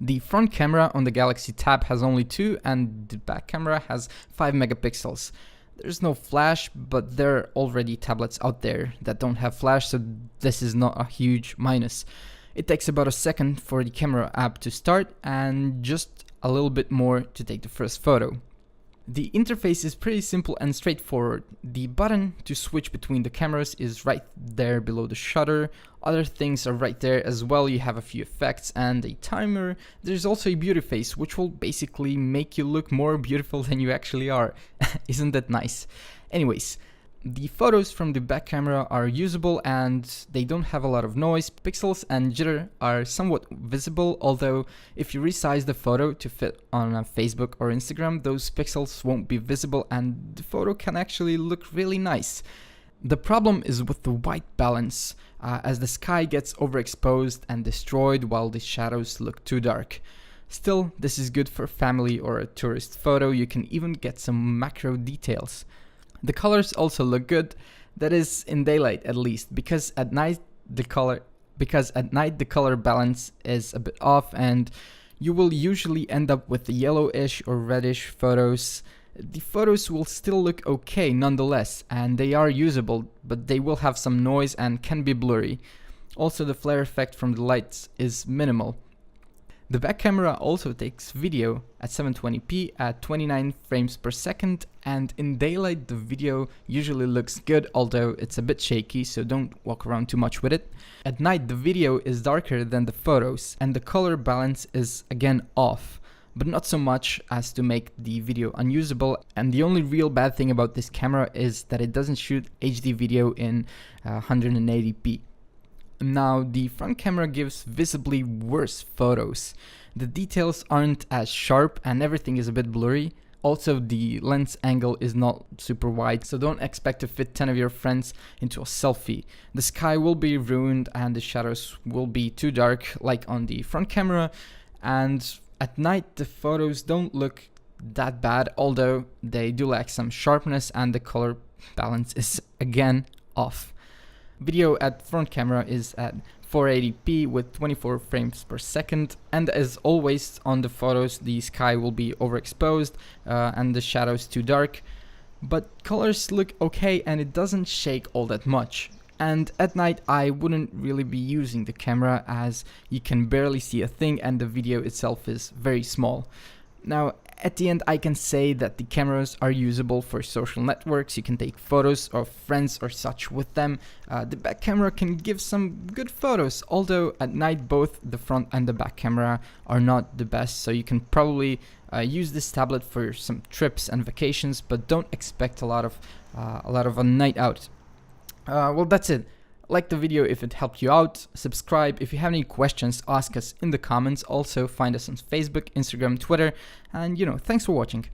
The front camera on the Galaxy Tab has only 2 and the back camera has 5 megapixels. There's no flash, but there are already tablets out there that don't have flash, so this is not a huge minus. It takes about a second for the camera app to start and just a little bit more to take the first photo. The interface is pretty simple and straightforward. The button to switch between the cameras is right there below the shutter. Other things are right there as well. You have a few effects and a timer. There's also a beauty face, which will basically make you look more beautiful than you actually are. Isn't that nice? Anyways, the photos from the back camera are usable and they don't have a lot of noise. Pixels and jitter are somewhat visible, although if you resize the photo to fit on a Facebook or Instagram, those pixels won't be visible and the photo can actually look really nice. The problem is with the white balance, as the sky gets overexposed and destroyed while the shadows look too dark. Still, this is good for family or a tourist photo. You can even get some macro details. The colors also look good, that is in daylight at least, because at night the color balance is a bit off and you will usually end up with the yellowish or reddish photos. The photos will still look okay nonetheless, and they are usable, but they will have some noise and can be blurry. Also, the flare effect from the lights is minimal. The back camera also takes video at 720p at 29 frames per second, and in daylight the video usually looks good, although it's a bit shaky, so don't walk around too much with it. At night the video is darker than the photos and the color balance is again off, but not so much as to make the video unusable, and the only real bad thing about this camera is that it doesn't shoot HD video in 180p. Now, the front camera gives visibly worse photos. The details aren't as sharp and everything is a bit blurry. Also, the lens angle is not super wide, so don't expect to fit 10 of your friends into a selfie. The sky will be ruined and the shadows will be too dark, like on the front camera. And at night, the photos don't look that bad, although they do lack some sharpness and the color balance is again off. Video at front camera is at 480p with 24 frames per second, and as always on the photos the sky will be overexposed and the shadows too dark, but colors look okay and it doesn't shake all that much. And at night I wouldn't really be using the camera as you can barely see a thing and the video itself is very small. Now, at the end, I can say that the cameras are usable for social networks. You can take photos of friends or such with them. The back camera can give some good photos, although at night both the front and the back camera are not the best, so you can probably use this tablet for some trips and vacations, but don't expect a lot of a night out. Well, that's it. Like the video if it helped you out, subscribe. If you have any questions, ask us in the comments. Also find us on Facebook, Instagram, Twitter, and thanks for watching.